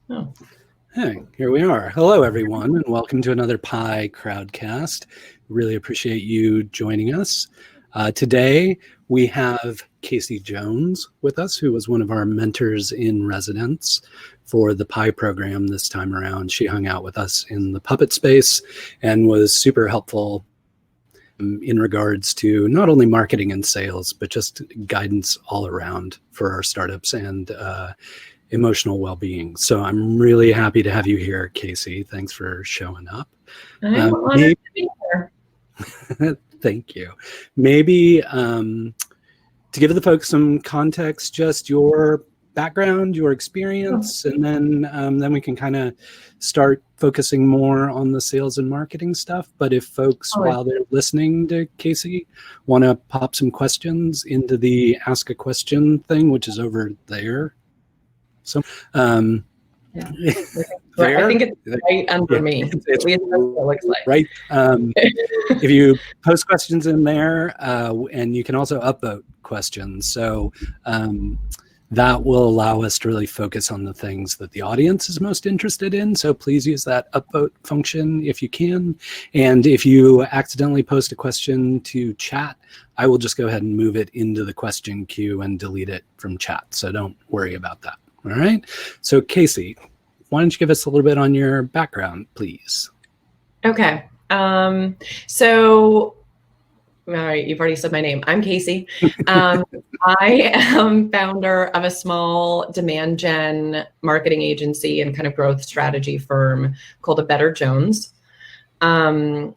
Oh. Hey, here we are. Hello, everyone, and welcome to another Pi Crowdcast. Really appreciate you joining us. Today, we have Kasey Jones with us, who was one of our mentors in residence for the Pi program this time around. She hung out with us in the puppet space and was super helpful in regards to not only marketing and sales, but just guidance all around for our startups and emotional well-being. So I'm really happy to have you here, Kasey. Thanks for showing up. I'm honored to be here. Thank you. Maybe to give the folks some context, just your background, your experience, and then we can kind of start focusing more on the sales and marketing stuff. But if folks, while they're listening to Kasey, want to pop some questions into the Ask a Question thing, which is over there. So, I think it's right under me. It's what it looks like. Right. If you post questions in there, and you can also upvote questions. So that will allow us to really focus on the things that the audience is most interested in. So please use that upvote function if you can. And if you accidentally post a question to chat, I will just go ahead and move it into the question queue and delete it from chat. So don't worry about that. All right. So Kasey, why don't you give us a little bit on your background, please? Okay. So, all right, you've already said my name. I'm Kasey. I am founder of a small demand gen marketing agency and kind of growth strategy firm called Incubator Jones. And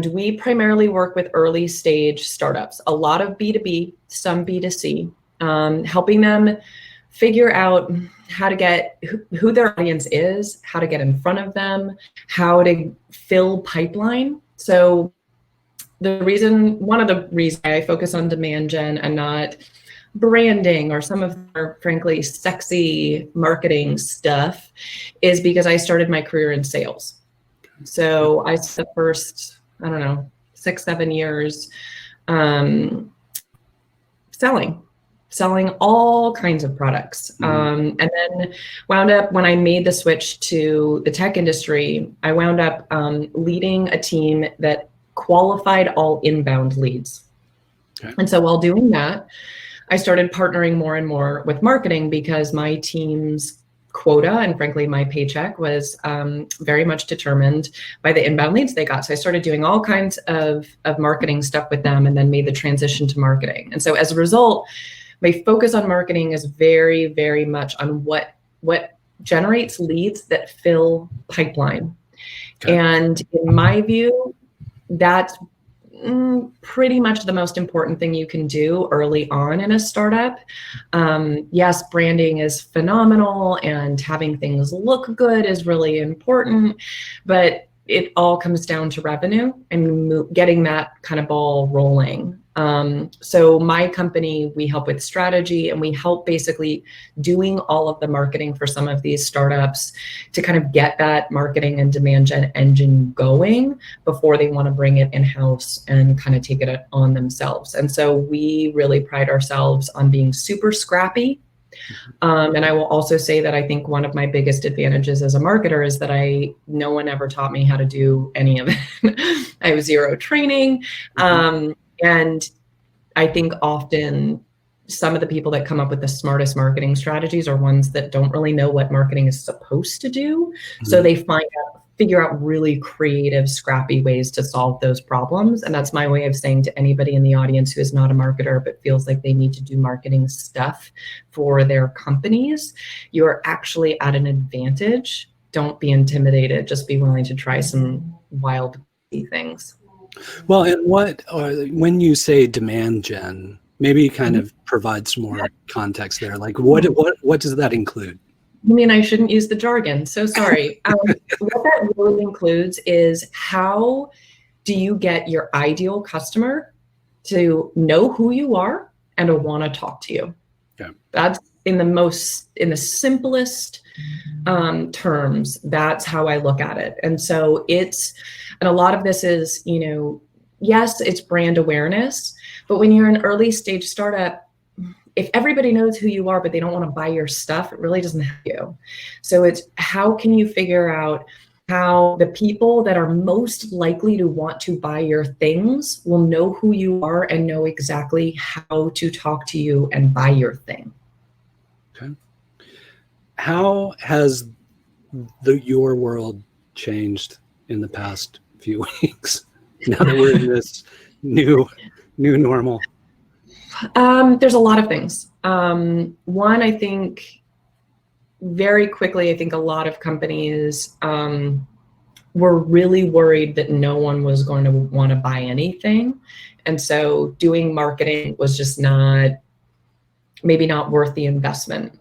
we primarily work with early stage startups, a lot of B2B, some B2C, helping them figure out how to get who their audience is, how to get in front of them, how to fill pipeline. So one of the reasons I focus on demand gen and not branding or some of our frankly sexy marketing stuff is because I started my career in sales. So I spent the first, 6-7 years selling all kinds of products. And then wound up, when I made the switch to the tech industry, I wound up leading a team that qualified all inbound leads. Okay. And so while doing that, I started partnering more and more with marketing because my team's quota and frankly my paycheck was very much determined by the inbound leads they got. So I started doing all kinds of marketing stuff with them and then made the transition to marketing. And so as a result, my focus on marketing is very, very much on what generates leads that fill pipeline. Okay. And in my view, that's pretty much the most important thing you can do early on in a startup. Yes, branding is phenomenal and having things look good is really important, but it all comes down to revenue and getting that kind of ball rolling. So my company, we help with strategy and we help basically doing all of the marketing for some of these startups to kind of get that marketing and demand gen engine going before they want to bring it in-house and kind of take it on themselves. And so we really pride ourselves on being super scrappy. And I will also say that I think one of my biggest advantages as a marketer is that no one ever taught me how to do any of it. I have zero training. And I think often some of the people that come up with the smartest marketing strategies are ones that don't really know what marketing is supposed to do. So they figure out really creative, scrappy ways to solve those problems. And that's my way of saying to anybody in the audience who is not a marketer, but feels like they need to do marketing stuff for their companies, you're actually at an advantage. Don't be intimidated. Just be willing to try some wild things. Well, and when you say demand gen, maybe kind of provide some more context there. Like what does that include? I mean, I shouldn't use the jargon, so sorry. What that really includes is how do you get your ideal customer to know who you are and to want to talk to you? Okay. That's in the simplest terms, that's how I look at it. And so and a lot of this is, yes, it's brand awareness, but when you're an early stage startup, if everybody knows who you are, but they don't want to buy your stuff, it really doesn't help you. So it's how can you figure out how the people that are most likely to want to buy your things will know who you are and know exactly how to talk to you and buy your thing. Okay. How has your world changed in the past few weeks now that we're in this new normal? There's a lot of things. One, I think very quickly, I think a lot of companies were really worried that no one was going to want to buy anything. And so doing marketing was just maybe not worth the investment.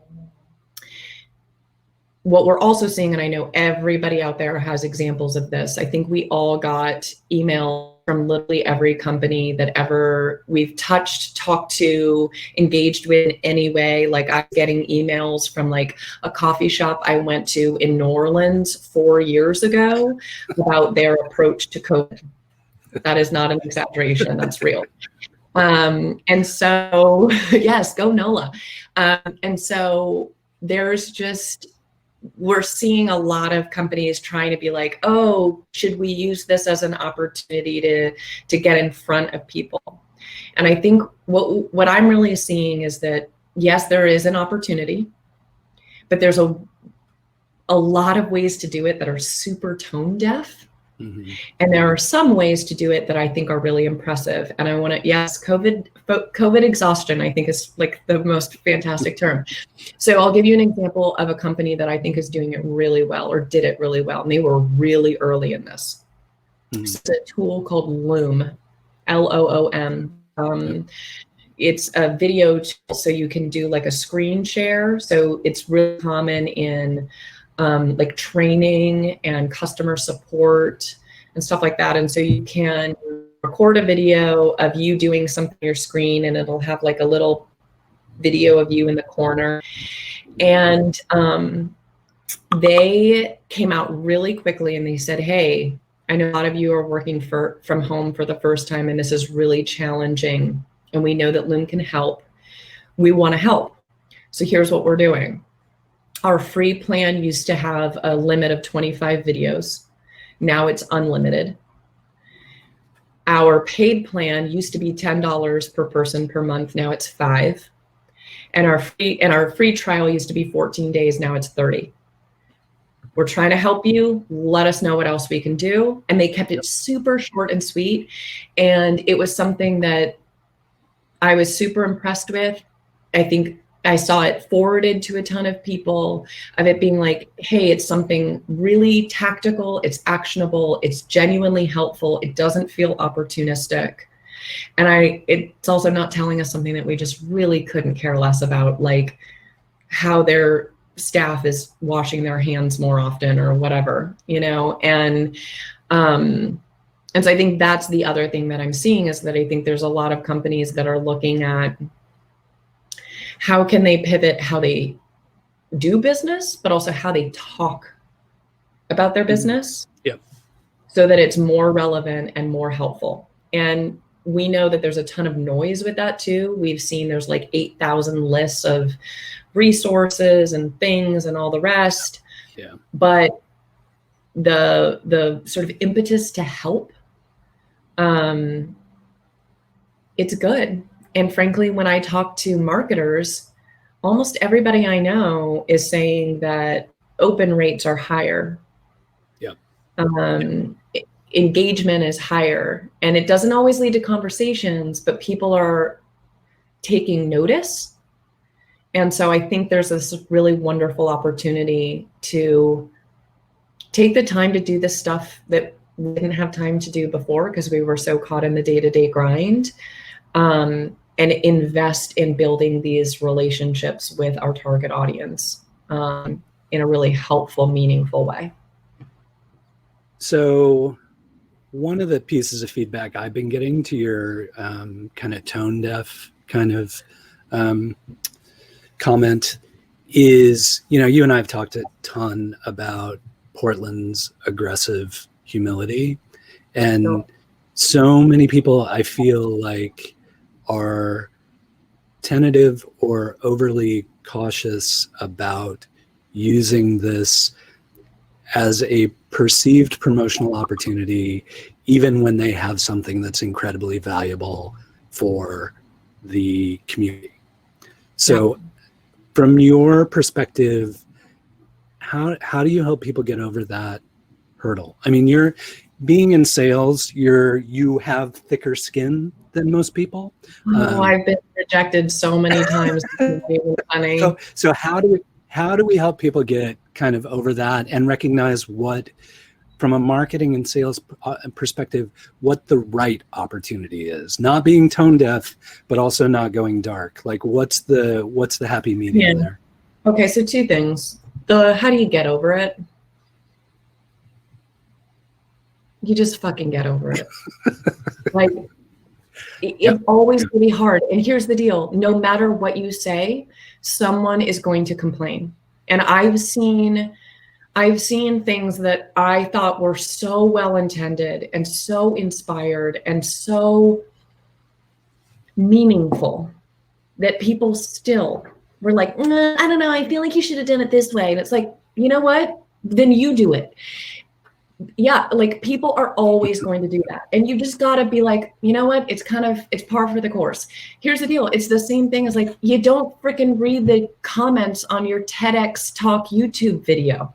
What we're also seeing, and I know everybody out there has examples of this, I think we all got email from literally every company that ever we've touched, talked to, engaged with in any way. Like I'm getting emails from like a coffee shop I went to in New Orleans 4 years ago about their approach to COVID. That is not an exaggeration, that's real. And so, yes, go NOLA. And so there's just, we're seeing a lot of companies trying to be like, oh, should we use this as an opportunity to get in front of people? And I think what I'm really seeing is that, yes, there is an opportunity, but there's a lot of ways to do it that are super tone deaf. Mm-hmm. And there are some ways to do it that I think are really impressive. And I want to, yes, COVID exhaustion, I think is like the most fantastic term. So I'll give you an example of a company that I think is doing it really well or did it really well. And they were really early in this. Mm-hmm. It's a tool called Loom, Loom. It's a video tool, so you can do like a screen share. So it's really common in like training and customer support and stuff like that. And so you can record a video of you doing something on your screen and it'll have like a little video of you in the corner. And they came out really quickly and they said, hey, I know a lot of you are working from home for the first time and this is really challenging. And we know that Loom can help. We want to help. So here's what we're doing. Our free plan used to have a limit of 25 videos. Now it's unlimited. Our paid plan used to be $10 per person per month. Now it's $5. And our free trial used to be 14 days. Now it's 30. We're trying to help you. Let us know what else we can do. And they kept it super short and sweet. And it was something that I was super impressed with. I think I saw it forwarded to a ton of people of it being like, hey, it's something really tactical, it's actionable, it's genuinely helpful, it doesn't feel opportunistic. And it's also not telling us something that we just really couldn't care less about, like how their staff is washing their hands more often or whatever, you know? And so I think that's the other thing that I'm seeing is that I think there's a lot of companies that are looking at how can they pivot how they do business, but also how they talk about their business. Yep. So that it's more relevant and more helpful. And we know that there's a ton of noise with that too. We've seen there's like 8,000 lists of resources and things and all the rest. Yeah. But the sort of impetus to help, it's good. And frankly, when I talk to marketers, almost everybody I know is saying that open rates are higher. Yeah. Engagement is higher. And it doesn't always lead to conversations, but people are taking notice. And so I think there's this really wonderful opportunity to take the time to do the stuff that we didn't have time to do before because we were so caught in the day-to-day grind. And invest in building these relationships with our target audience in a really helpful, meaningful way. So one of the pieces of feedback I've been getting to your kind of tone deaf kind of comment is, you know, you and I have talked a ton about Portland's aggressive humility. And so many people I feel like are tentative or overly cautious about using this as a perceived promotional opportunity, even when they have something that's incredibly valuable for the community. So from your perspective, how do you help people get over that hurdle? I mean, you're being in sales, you have thicker skin than most people. I've been rejected so many times. It's not even funny. So how do we help people get kind of over that and recognize what, from a marketing and sales perspective, what the right opportunity is? Not being tone deaf, but also not going dark. Like, what's the happy medium there? Okay, so two things. How do you get over it? You just fucking get over it. Like, it's always going to be hard. And here's the deal. No matter what you say, someone is going to complain. And I've seen things that I thought were so well-intended and so inspired and so meaningful that people still were like, I don't know, I feel like you should have done it this way. And it's like, you know what? Then you do it. Yeah, like, people are always going to do that. And you just got to be like, you know what? It's par for the course. Here's the deal. It's the same thing as, like, you don't freaking read the comments on your TEDx Talk YouTube video.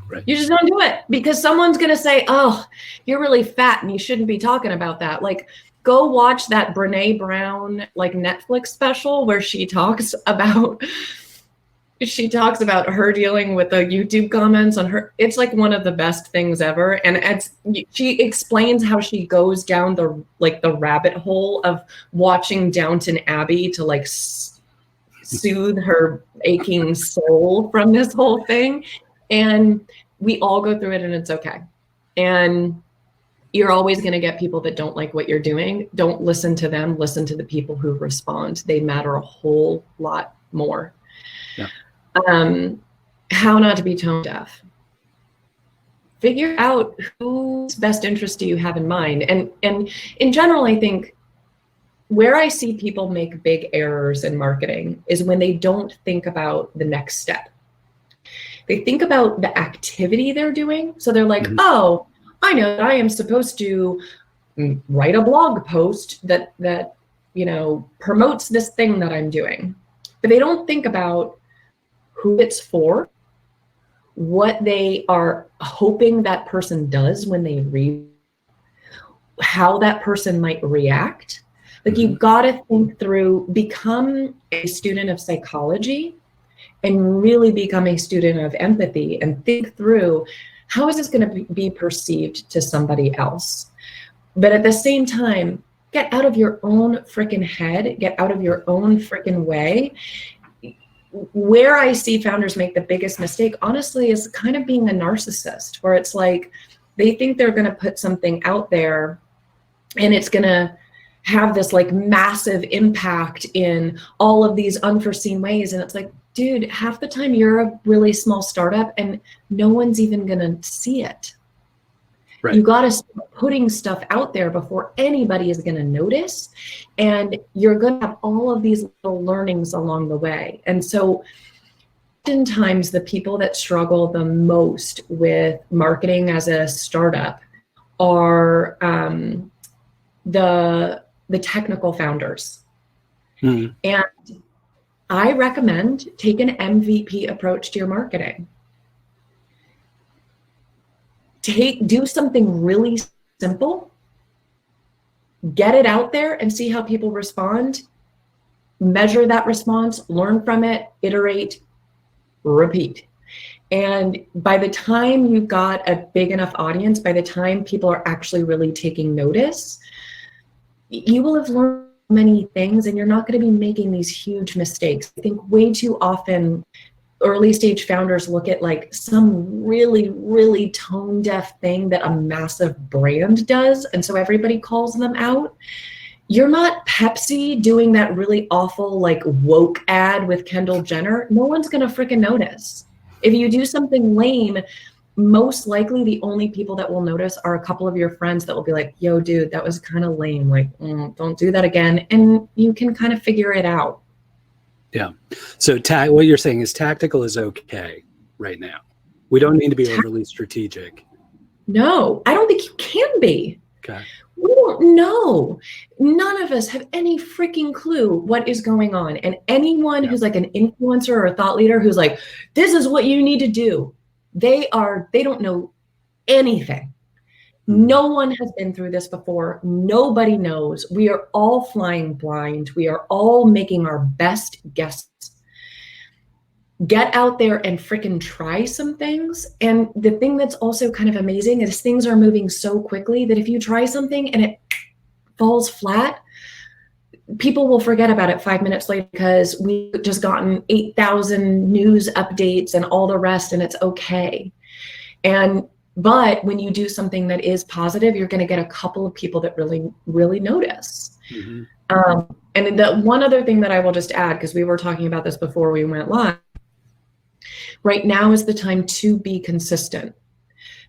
Right. You just don't do it because someone's going to say, oh, you're really fat and you shouldn't be talking about that. Like, go watch that Brene Brown, like, Netflix special where she talks about her dealing with the YouTube comments on her. It's like one of the best things ever. And she explains how she goes down the rabbit hole of watching Downton Abbey to, like, soothe her aching soul from this whole thing. And we all go through it and it's okay. And you're always going to get people that don't like what you're doing. Don't listen to them. Listen to the people who respond. They matter a whole lot more. Yeah. How not to be tone deaf. Figure out whose best interest do you have in mind. And in general, I think where I see people make big errors in marketing is when they don't think about the next step. They think about the activity they're doing. So they're like, oh, I know that I am supposed to write a blog post that promotes this thing that I'm doing. But they don't think about who it's for, what they are hoping that person does when they read, how that person might react. Like, you've got to think through, become a student of psychology and really become a student of empathy and think through, how is this going to be perceived to somebody else? But at the same time, get out of your own freaking head, get out of your own freaking way. Where I see founders make the biggest mistake, honestly, is kind of being a narcissist, where it's like they think they're going to put something out there and it's going to have this, like, massive impact in all of these unforeseen ways. And it's like, dude, half the time you're a really small startup and no one's even going to see it. Right. You got to start putting stuff out there before anybody is going to notice. And you're going to have all of these little learnings along the way. And so oftentimes the people that struggle the most with marketing as a startup are the technical founders. And I recommend take an MVP approach to your marketing. Do something really simple, get it out there and see how people respond, measure that response, learn from it, iterate, repeat. And by the time you've got a big enough audience, by the time people are actually really taking notice, you will have learned many things and you're not going to be making these huge mistakes. I think way too often early stage founders look at, like, some really, really tone deaf thing that a massive brand does. And so everybody calls them out. You're not Pepsi doing that really awful, like, woke ad with Kendall Jenner. No one's going to freaking notice. If you do something lame, most likely the only people that will notice are a couple of your friends that will be like, yo, dude, that was kind of lame. Like, don't do that again. And you can kind of figure it out. Yeah. So what you're saying is tactical is okay right now. We don't need to be overly strategic. No, I don't think you can be. Okay. We don't know. None of us have any freaking clue what is going on. And anyone who's like an influencer or a thought leader who's like, this is what you need to do, they don't know anything. No one has been through this before. Nobody knows. We are all flying blind. We are all making our best guesses. Get out there and freaking try some things. And the thing that's also kind of amazing is things are moving so quickly that if you try something and it falls flat, people will forget about it 5 minutes later because we've just gotten 8,000 news updates and all the rest, and it's okay. But when you do something that is positive, you're going to get a couple of people that really, really notice. Mm-hmm. And the one other thing that I will just add, because we were talking about this before we went live, right now is the time to be consistent,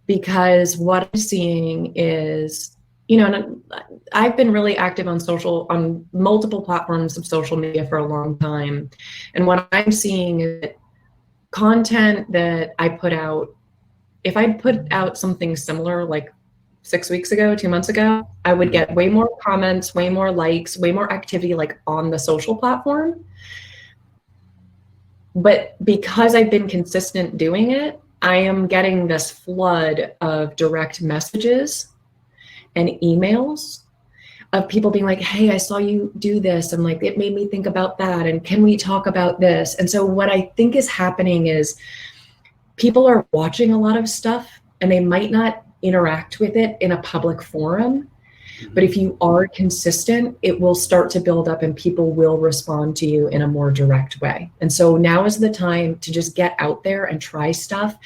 because what I'm seeing is, and I've been really active on multiple platforms of social media for a long time. And what I'm seeing is that content that I put out, if I put out something similar like 6 weeks ago, 2 months ago, I would get way more comments, way more likes, way more activity like on the social platform. But because I've been consistent doing it, I am getting this flood of direct messages and emails of people being like, hey, I saw you do this. And like, it made me think about that. And can we talk about this? And so what I think is happening is people are watching a lot of stuff and they might not interact with it in a public forum. But if you are consistent, it will start to build up and people will respond to you in a more direct way. And so now is the time to just get out there and try stuff,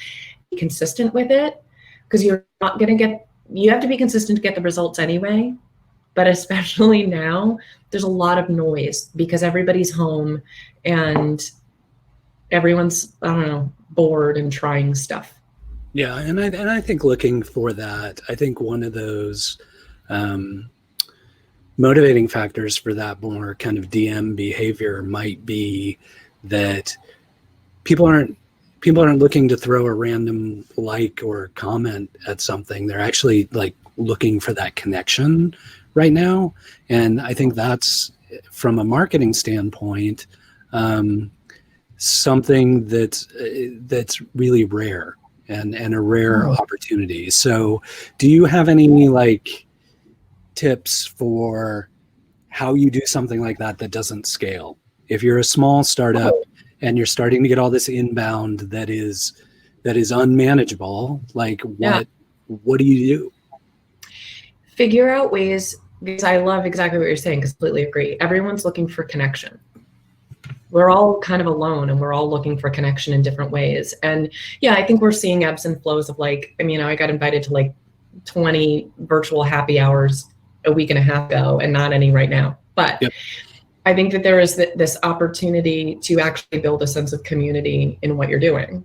be consistent with it, because you're not going to you have to be consistent to get the results anyway. But especially now, there's a lot of noise because everybody's home and everyone's, bored and trying stuff. Yeah, and I think looking for that, I think one of those motivating factors for that more kind of DM behavior might be that people aren't looking to throw a random like or comment at something. They're actually like looking for that connection right now. And I think that's, from a marketing standpoint, something that's really rare and a rare opportunity. So do you have any like tips for how you do something like that doesn't scale? If you're a small startup and you're starting to get all this inbound that is unmanageable, like what do you do? Figure out ways, because I love exactly what you're saying, completely agree. Everyone's looking for connection. We're all kind of alone and we're all looking for connection in different ways. And yeah, I think we're seeing ebbs and flows of like, I got invited to like 20 virtual happy hours a week and a half ago and not any right now. But I think that there is this opportunity to actually build a sense of community in what you're doing.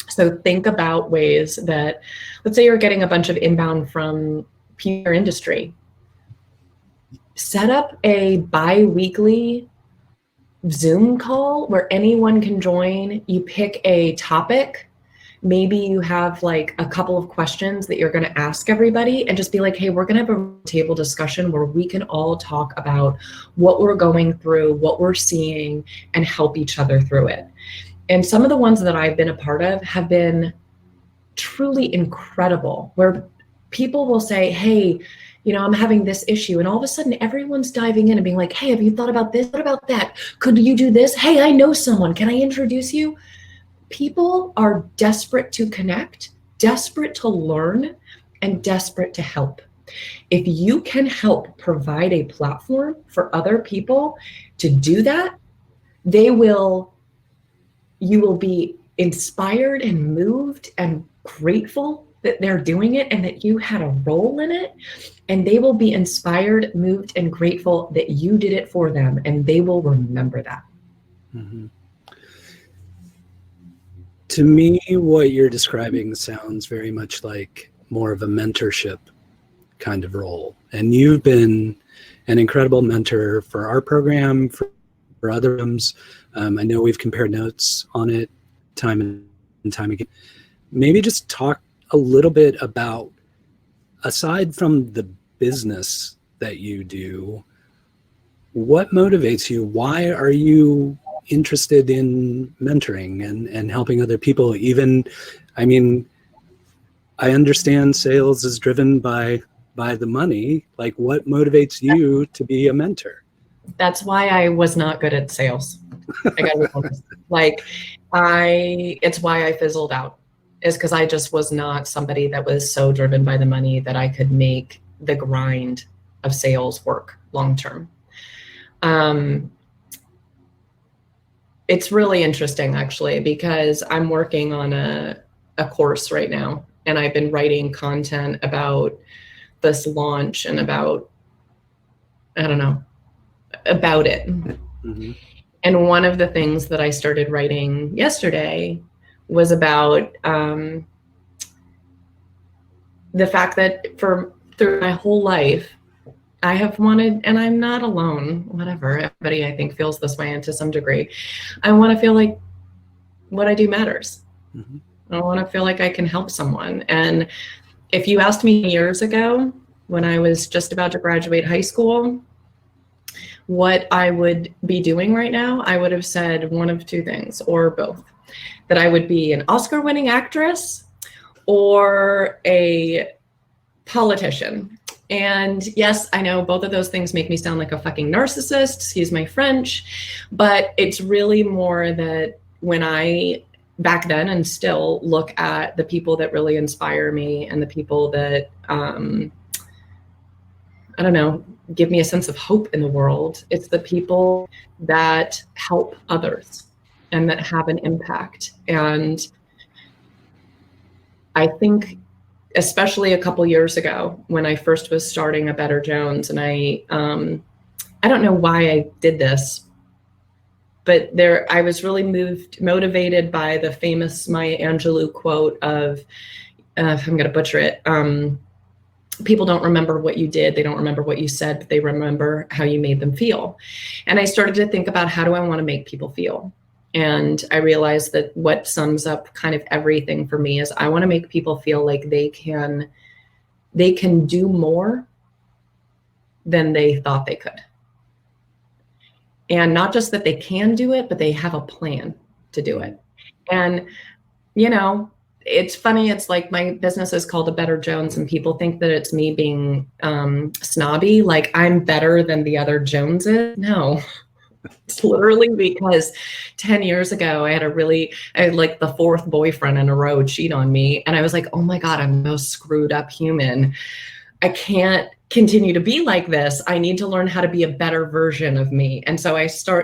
So think about ways that, let's say you're getting a bunch of inbound from peer industry. Set up a bi-weekly Zoom call where anyone can join. You pick a topic. Maybe you have like a couple of questions that you're going to ask everybody and just be like, hey, we're going to have a table discussion where we can all talk about what we're going through, what we're seeing, and help each other through it. And some of the ones that I've been a part of have been truly incredible, where people will say, hey, I'm having this issue. And all of a sudden everyone's diving in and being like, hey, have you thought about this? What about that? Could you do this? Hey, I know someone. Can I introduce you? People are desperate to connect, desperate to learn, and desperate to help. If you can help provide a platform for other people to do that, you will be inspired and moved and grateful that they're doing it and that you had a role in it. And they will be inspired, moved, and grateful that you did it for them. And they will remember that. Mm-hmm. To me, what you're describing sounds very much like more of a mentorship kind of role. And you've been an incredible mentor for our program, for other rooms. I know we've compared notes on it time and time again. Maybe just talk a little bit about, aside from the business that you do, what motivates you? Why are you interested in mentoring and helping other people? Even, I mean, I understand sales is driven by the money. Like, what motivates you to be a mentor? That's why I was not good at sales. I gotta be honest. It's why I fizzled out, is because I just was not somebody that was so driven by the money that I could make the grind of sales work long term. It's really interesting, actually, because I'm working on a course right now, and I've been writing content about this launch and about, I don't know, about it. Mm-hmm. And one of the things that I started writing yesterday was about the fact that through my whole life, I have wanted, and I'm not alone, whatever, everybody I think feels this way, and to some degree, I want to feel like what I do matters. Mm-hmm. I want to feel like I can help someone. And if you asked me years ago, when I was just about to graduate high school, what I would be doing right now, I would have said one of two things, or both. That I would be an Oscar-winning actress or a politician. And yes, I know both of those things make me sound like a fucking narcissist, excuse my French, but it's really more that when I, back then and still, look at the people that really inspire me and the people that, I don't know, give me a sense of hope in the world, it's the people that help others and that have an impact. And I think, especially a couple years ago when I first was starting a Better Jones, and I don't know why I did this, but I was really motivated by the famous Maya Angelou quote of, I'm going to butcher it, people don't remember what you did, they don't remember what you said, but they remember how you made them feel. And I started to think about, how do I want to make people feel? And I realized that what sums up kind of everything for me is I want to make people feel like they can do more than they thought they could. And not just that they can do it, but they have a plan to do it. And, you know, it's funny. It's like my business is called A Better Jones, and people think that it's me being snobby, like I'm better than the other Joneses. No. It's literally because 10 years ago, I had like the fourth boyfriend in a row cheat on me. And I was like, oh my God, I'm the most screwed up human. I can't continue to be like this. I need to learn how to be a better version of me. And so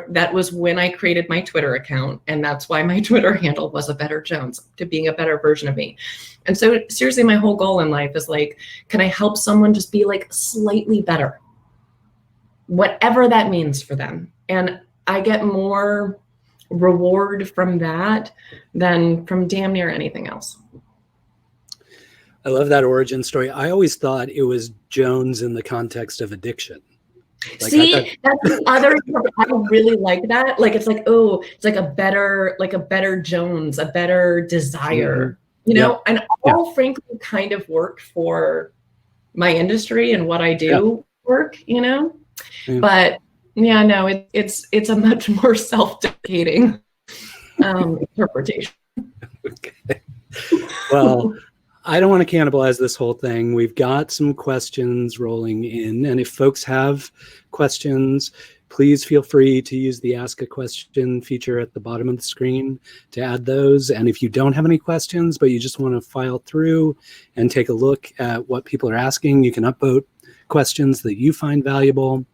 that was when I created my Twitter account. And that's why my Twitter handle was A Better Jones, to being a better version of me. And so seriously, my whole goal in life is like, can I help someone just be like slightly better? Whatever that means for them. And I get more reward from that than from damn near anything else. I love that origin story. I always thought it was Jones in the context of addiction. Like, see, that's the other, I really like that. Like, it's like, oh, it's like a better Jones, a better desire, you know, and all frankly kind of work for my industry and what I do work, you know, but yeah, no, it's a much more self-deprecating interpretation. Okay. Well, I don't want to cannibalize this whole thing. We've got some questions rolling in, and if folks have questions, please feel free to use the Ask a Question feature at the bottom of the screen to add those. And if you don't have any questions, but you just want to file through and take a look at what people are asking, you can upvote questions that you find valuable.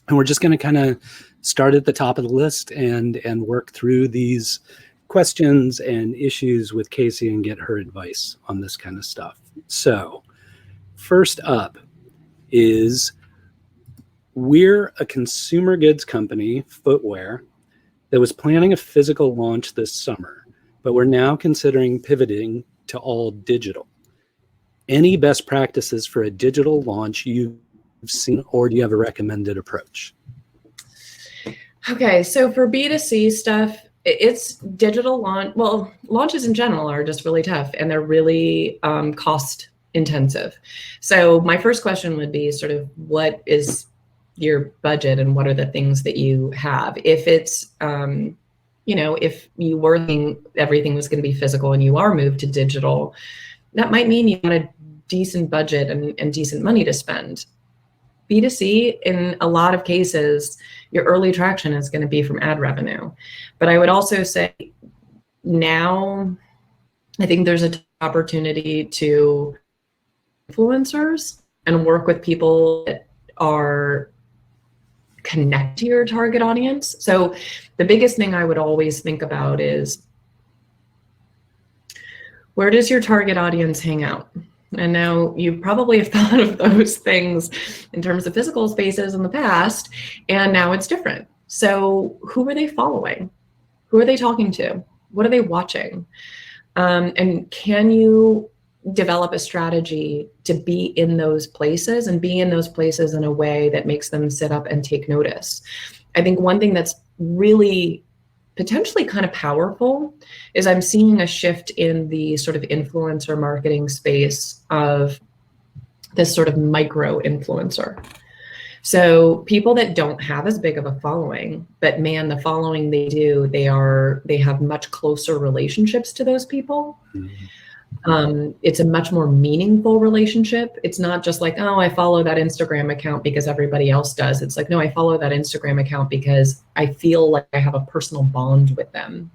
And we're just going to kind of start at the top of the list and work through these questions and issues with Kasey and get her advice on this kind of stuff. So first up is, we're a consumer goods company, footwear, that was planning a physical launch this summer, but we're now considering pivoting to all digital. Any best practices for a digital launch you've seen, or do you have a recommended approach? Okay, so for B2C stuff, it's digital launch. Well, launches in general are just really tough and they're really cost intensive. So my first question would be sort of what is your budget and what are the things that you have? If it's, if you were thinking everything was going to be physical and you are moved to digital, that might mean you want a decent budget and decent money to spend. B2C, in a lot of cases, your early traction is going to be from ad revenue. But I would also say now, I think there's an opportunity to influencers and work with people that are connect to your target audience. So the biggest thing I would always think about is, where does your target audience hang out? And now you probably have thought of those things in terms of physical spaces in the past, and now it's different. So who are they following? Who are they talking to? What are they watching? And can you develop a strategy to be in those places and be in those places in a way that makes them sit up and take notice? I think one thing that's really potentially kind of powerful is I'm seeing a shift in the sort of influencer marketing space of this sort of micro influencer. So people that don't have as big of a following, but man, the following they do, they have much closer relationships to those people. Mm-hmm. It's a much more meaningful relationship. It's not just like, oh, I follow that Instagram account because everybody else does. It's like, no, I follow that Instagram account because I feel like I have a personal bond with them.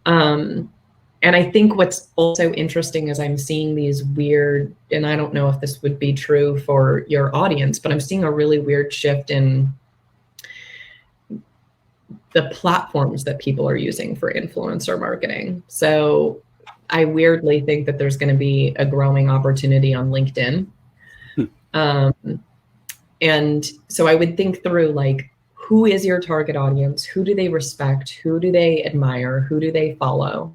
And I think what's also interesting is I'm seeing these weird, and I don't know if this would be true for your audience, but I'm seeing a really weird shift in the platforms that people are using for influencer marketing. So I weirdly think that there's going to be a growing opportunity on LinkedIn. And so I would think through, like, who is your target audience? Who do they respect? Who do they admire? Who do they follow?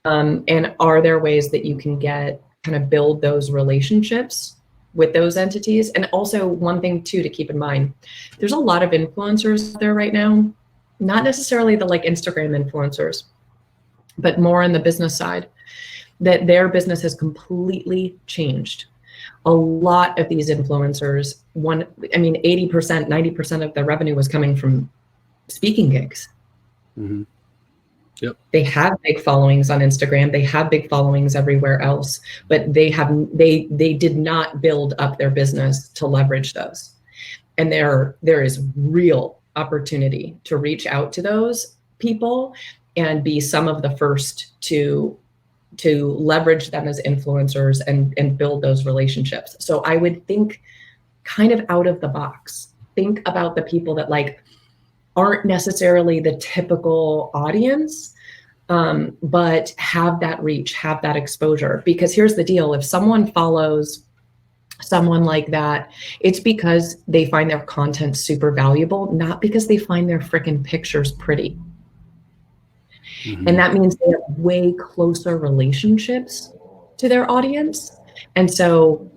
And are there ways that you can build those relationships with those entities? And also one thing too, to keep in mind, there's a lot of influencers out there right now, not necessarily the like Instagram influencers, but more on the business side, that their business has completely changed. A lot of these influencers, 80%, 90% of their revenue was coming from speaking gigs. Mm-hmm. Yep. They have big followings on Instagram. They have big followings everywhere else, but they did not build up their business to leverage those. And there is real opportunity to reach out to those people and be some of the first to leverage them as influencers and build those relationships. So I would think kind of out of the box. Think about the people that aren't necessarily the typical audience, but have that reach, have that exposure. Because here's the deal, if someone follows someone like that, it's because they find their content super valuable, not because they find their freaking pictures pretty. Mm-hmm. And that means they have way closer relationships to their audience. And so,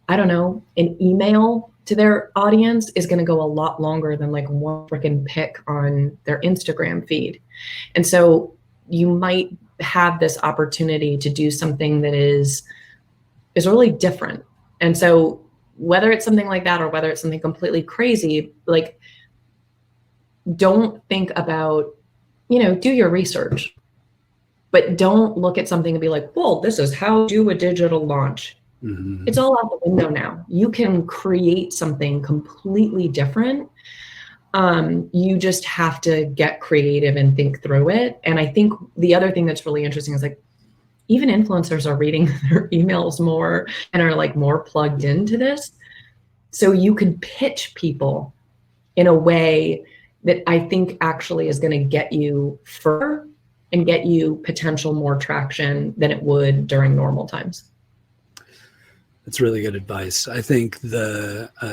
I don't know, an email to their audience is going to go a lot longer than one freaking pic on their Instagram feed. And so you might have this opportunity to do something that is really different. And so whether it's something like that or whether it's something completely crazy, don't think about, do your research, but don't look at something and be like, well, this is how to do a digital launch. Mm-hmm. It's all out the window now. You can create something completely different. You just have to get creative and think through it. And I think the other thing that's really interesting is even influencers are reading their emails more and are more plugged into this. So you can pitch people in a way that I think actually is going to get you further and get you potential more traction than it would during normal times. That's really good advice. I think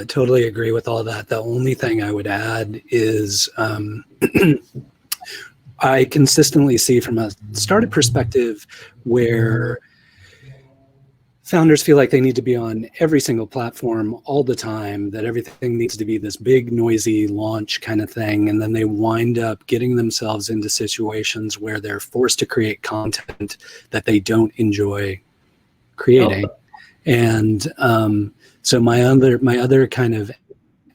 totally agree with all that. The only thing I would add is I consistently see from a startup perspective where founders feel like they need to be on every single platform all the time, that everything needs to be this big, noisy launch kind of thing. And then they wind up getting themselves into situations where they're forced to create content that they don't enjoy creating. Oh. And so my other kind of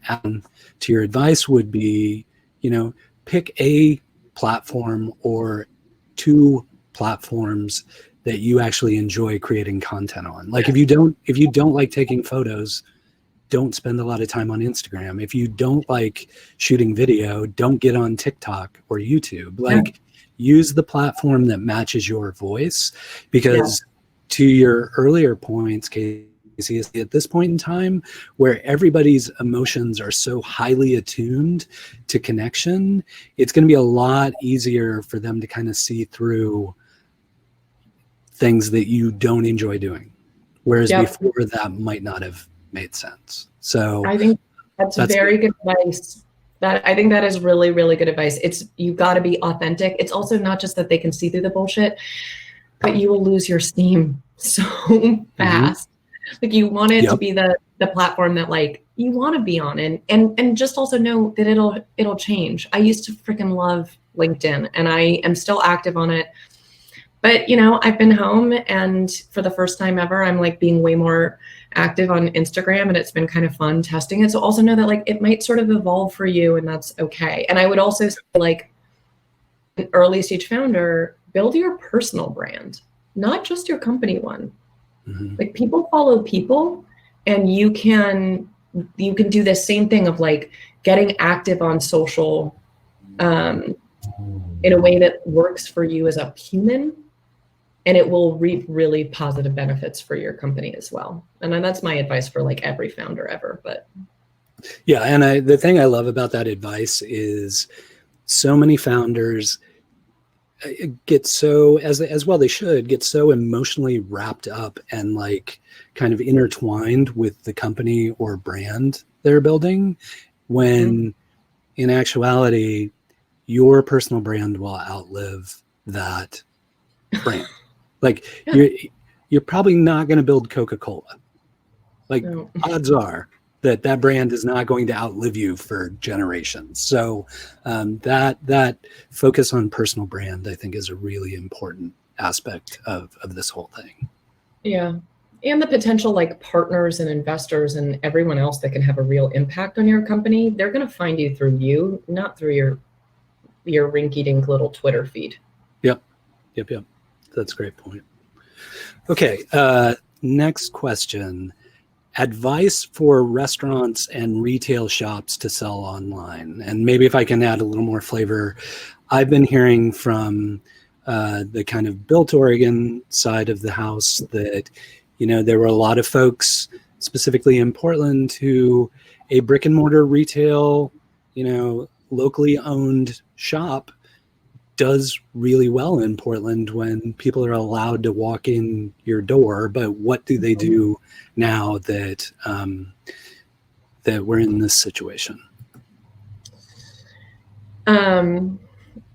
add to your advice would be, pick a platform or two platforms that you actually enjoy creating content on. Like if you don't like taking photos, don't spend a lot of time on Instagram. If you don't like shooting video, don't get on TikTok or YouTube. Like use the platform that matches your voice, because to your earlier points, Kasey, is at this point in time where everybody's emotions are so highly attuned to connection, it's going to be a lot easier for them to kind of see through things that you don't enjoy doing, whereas before that might not have made sense. So I think that's very good advice. I think that is really, really good advice. You've got to be authentic. It's also not just that they can see through the bullshit, but you will lose your steam so fast. Like you want it to be the platform that like you want to be on, and just also know that it'll change. I used to freaking love LinkedIn, and I am still active on it. But, I've been home, and for the first time ever, I'm like being way more active on Instagram, and it's been kind of fun testing it. So also know that like it might sort of evolve for you, and that's okay. And I would also say, like, an early stage founder, build your personal brand, not just your company one. Like people follow people, and you can do the same thing of like getting active on social in a way that works for you as a human. And it will reap really positive benefits for your company as well. And that's my advice for like every founder ever. But yeah, and the thing I love about that advice is so many founders get so, as well they should, get so emotionally wrapped up and like kind of intertwined with the company or brand they're building, when in actuality, your personal brand will outlive that brand. Like you're probably not going to build Coca-Cola. Like odds are that brand is not going to outlive you for generations. So that focus on personal brand, I think, is a really important aspect of this whole thing. Yeah. And the potential like partners and investors and everyone else that can have a real impact on your company, they're going to find you through you, not through your rinky-dink little Twitter feed. Yep. That's a great point. Okay. Next question. Advice for restaurants and retail shops to sell online. And maybe if I can add a little more flavor, I've been hearing from the kind of Built Oregon side of the house that, there were a lot of folks, specifically in Portland, who a brick and mortar retail, locally owned shop does really well in Portland when people are allowed to walk in your door. But what do they do now that that we're in this situation?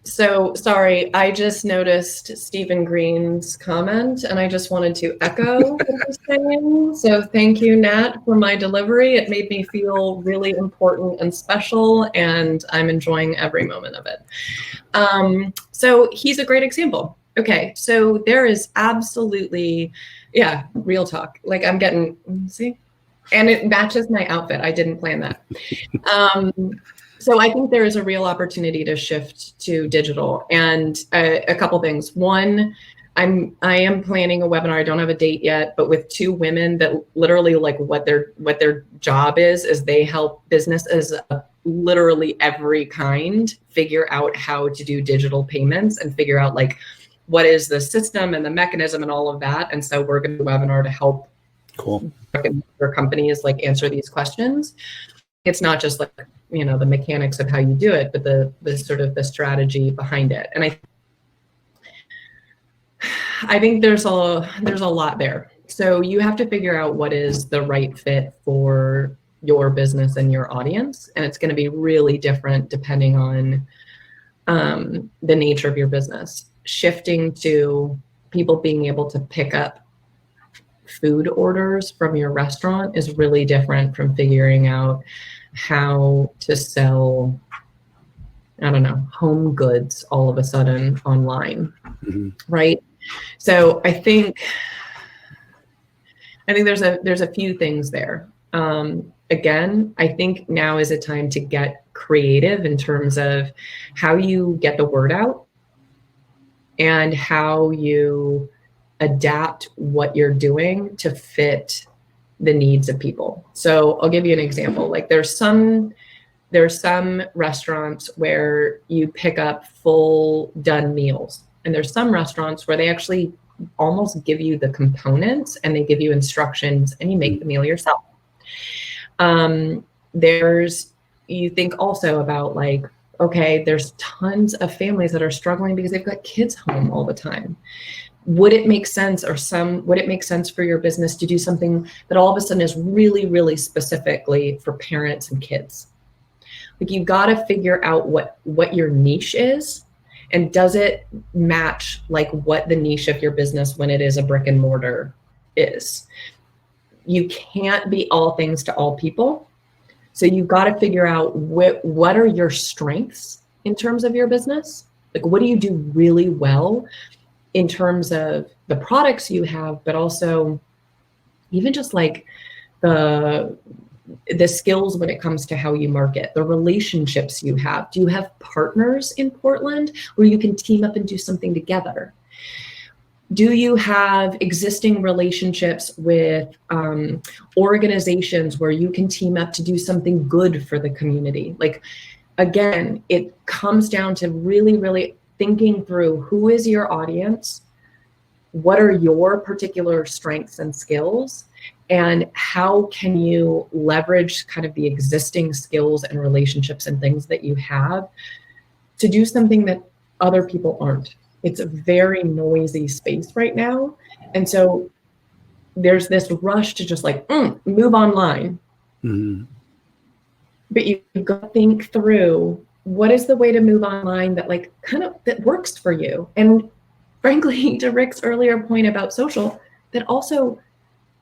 So sorry, I just noticed Stephen Green's comment, and I just wanted to echo what he's saying. So thank you, Nat, for my delivery. It made me feel really important and special, and I'm enjoying every moment of it. So he's a great example. Okay, so there is absolutely, real talk. Like I'm getting, see? And it matches my outfit. I didn't plan that. So I think there is a real opportunity to shift to digital, and a couple things. One, I am planning a webinar. I don't have a date yet, but with two women that literally like what their job is they help businesses of literally every kind figure out how to do digital payments and figure out like what is the system and the mechanism and all of that. And so we're going to do a webinar to help their companies like answer these questions. It's not just like, the mechanics of how you do it, but the sort of the strategy behind it. And I think there's a lot there. So you have to figure out what is the right fit for your business and your audience. And it's going to be really different depending on the nature of your business. Shifting to people being able to pick up food orders from your restaurant is really different from figuring out how to sell, I don't know, home goods all of a sudden online, right? So I think there's a few things there. Again, I think now is a time to get creative in terms of how you get the word out and how you adapt what you're doing to fit the needs of people. So I'll give you an example. Like there's some restaurants where you pick up full done meals, and there's some restaurants where they actually almost give you the components and they give you instructions and you make the meal yourself. You think also about like, okay, there's tons of families that are struggling because they've got kids home all the time. Would it make sense for your business to do something that all of a sudden is really, really specifically for parents and kids? Like you've got to figure out what your niche is, and does it match like what the niche of your business when it is a brick and mortar is? You can't be all things to all people. So you've got to figure out what are your strengths in terms of your business? Like what do you do really well in terms of the products you have, but also even just like the skills when it comes to how you market, the relationships you have. Do you have partners in Portland where you can team up and do something together? Do you have existing relationships with organizations where you can team up to do something good for the community? Like, again, it comes down to really, really thinking through who is your audience, what are your particular strengths and skills, and how can you leverage kind of the existing skills and relationships and things that you have to do something that other people aren't. It's a very noisy space right now. And so there's this rush to just like, move online. Mm-hmm. But you've got to think through what is the way to move online that like kind of that works for you. And frankly, to Rick's earlier point about social, that also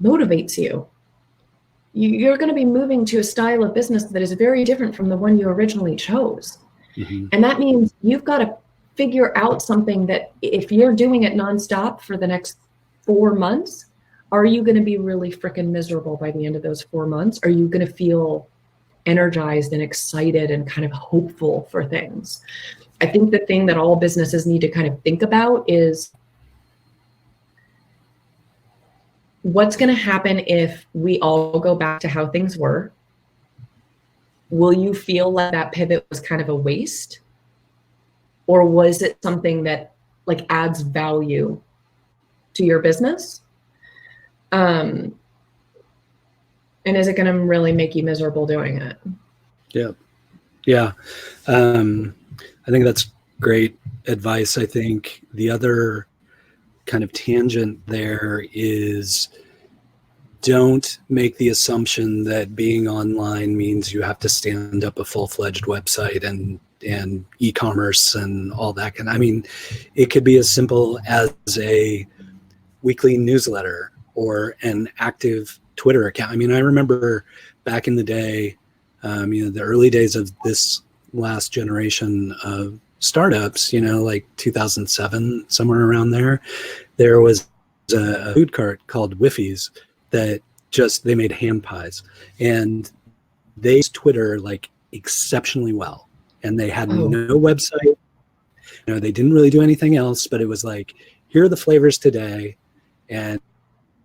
motivates you. You're going to be moving to a style of business that is very different from the one you originally chose. Mm-hmm. And that means you've got to figure out something that if you're doing it nonstop for the next 4 months, are you going to be really freaking miserable by the end of those 4 months? Are you going to feel energized and excited and kind of hopeful for things? I think the thing that all businesses need to kind of think about is what's going to happen if we all go back to how things were? Will you feel like that pivot was kind of a waste? Or was it something that like adds value to your business? And is it going to really make you miserable doing it? Yeah. I think that's great advice. I think the other kind of tangent there is don't make the assumption that being online means you have to stand up a full-fledged website and e-commerce and all that I mean, it could be as simple as a weekly newsletter or an active Twitter account. I mean, I remember back in the day, the early days of this last generation of startups, like 2007, somewhere around there was a food cart called Whiffy's that they made ham pies, and they used Twitter like exceptionally well. And they had no website. They didn't really do anything else, but it was like, here are the flavors today, and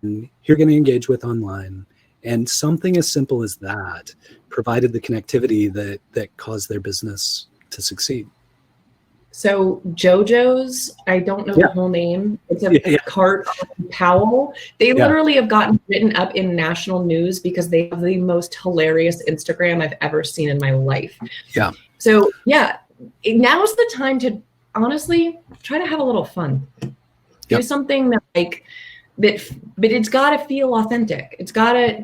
you're going to engage with online. And something as simple as that provided the connectivity that caused their business to succeed. So JoJo's, I don't know the whole name. It's a cart on Powell. They literally have gotten written up in national news because they have the most hilarious Instagram I've ever seen in my life. Yeah. So now's the time to honestly try to have a little fun. Do something that but it's got to feel authentic.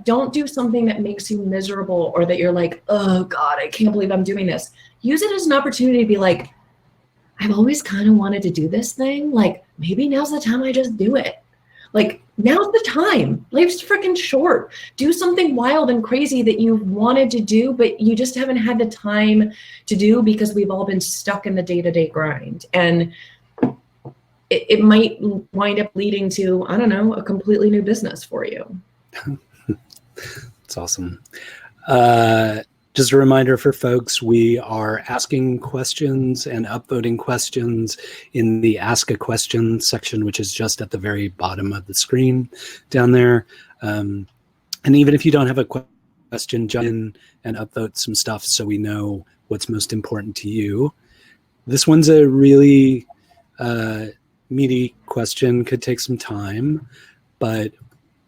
Don't do something that makes you miserable or that you're like, oh God, I can't believe I'm doing this. Use it as an opportunity to be like, I've always kind of wanted to do this thing. Like maybe now's the time I just do it. Like, now's the time. Life's freaking short. Do something wild and crazy that you wanted to do, but you just haven't had the time to do because we've all been stuck in the day-to-day grind. And it might wind up leading to, I don't know, a completely new business for you. That's awesome. Just a reminder for folks, we are asking questions and upvoting questions in the Ask a Question section, which is just at the very bottom of the screen down there. And even if you don't have a question, jump in and upvote some stuff so we know what's most important to you. This one's a really meaty question, could take some time, but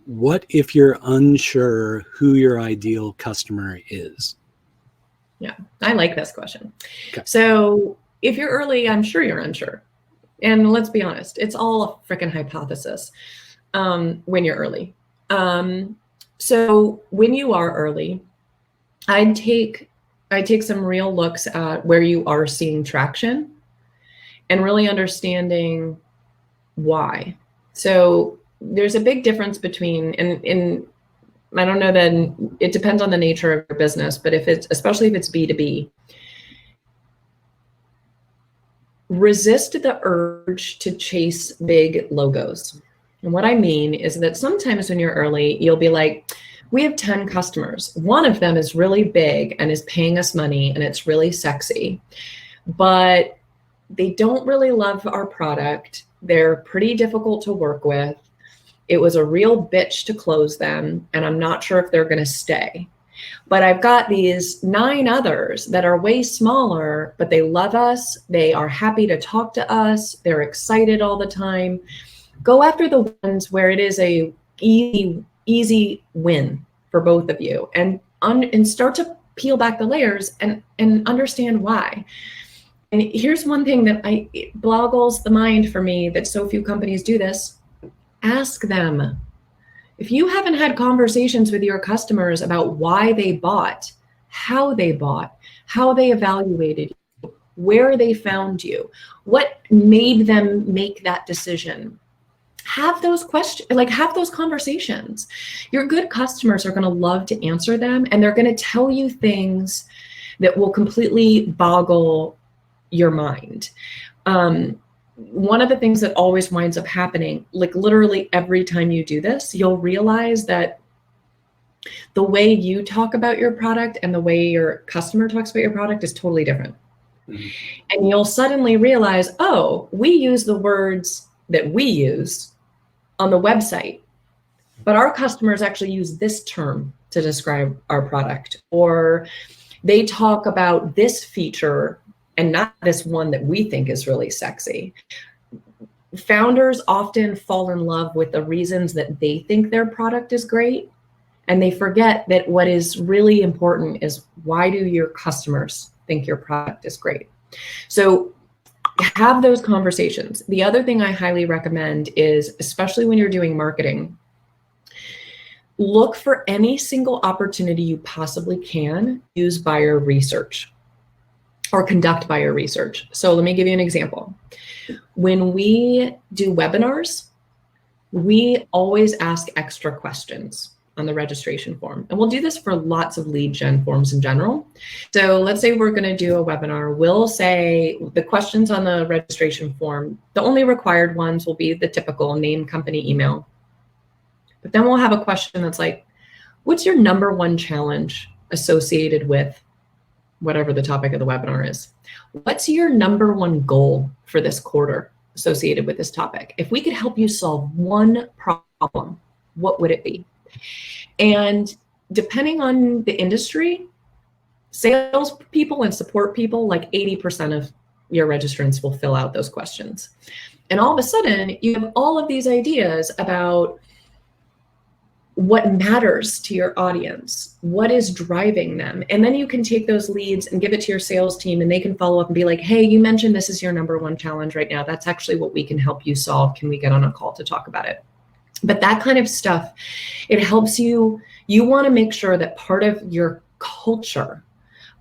what if you're unsure who your ideal customer is? Yeah, I like this question. Okay. So if you're early, I'm sure you're unsure. And let's be honest, it's all a freaking hypothesis when you're early. So when you are early, I'd take some real looks at where you are seeing traction and really understanding why. So there's a big difference between, and I don't know, then it depends on the nature of your business, but especially if it's B2B, resist the urge to chase big logos. And what I mean is that sometimes when you're early, you'll be like, we have 10 customers. One of them is really big and is paying us money and it's really sexy, but they don't really love our product. They're pretty difficult to work with. It was a real bitch to close them, and I'm not sure if they're going to stay. But I've got these 9 others that are way smaller, but they love us. They are happy to talk to us. They're excited all the time. Go after the ones where it is a easy win for both of you, and start to peel back the layers and understand why. And here's one thing that it boggles the mind for me that so few companies do this. Ask them. If you haven't had conversations with your customers about why they bought, how they evaluated you, where they found you, what made them make that decision, have those questions, have those conversations. Your good customers are going to love to answer them, and they're going to tell you things that will completely boggle your mind. One of the things that always winds up happening, like literally every time you do this, you'll realize that the way you talk about your product and the way your customer talks about your product is totally different. Mm-hmm. And you'll suddenly realize, oh, we use the words that we use on the website, but our customers actually use this term to describe our product, or they talk about this feature and not this one that we think is really sexy. Founders often fall in love with the reasons that they think their product is great, and they forget that what is really important is, why do your customers think your product is great? So have those conversations. The other thing I highly recommend is, especially when you're doing marketing, look for any single opportunity you possibly can, use buyer research or conduct buyer research. So let me give you an example. When we do webinars, we always ask extra questions on the registration form. And we'll do this for lots of lead gen forms in general. So let's say we're going to do a webinar. We'll say the questions on the registration form, the only required ones will be the typical name, company, email. But then we'll have a question that's like, what's your number one challenge associated with whatever the topic of the webinar is? What's your number one goal for this quarter associated with this topic? If we could help you solve one problem, what would it be? And depending on the industry, sales people and support people, like 80% of your registrants will fill out those questions. And all of a sudden, you have all of these ideas about what matters to your audience, what is driving them. And then you can take those leads and give it to your sales team, and they can follow up and be like, hey, you mentioned this is your number one challenge right now. That's actually what we can help you solve. Can we get on a call to talk about it? But that kind of stuff, it helps you. You want to make sure that part of your culture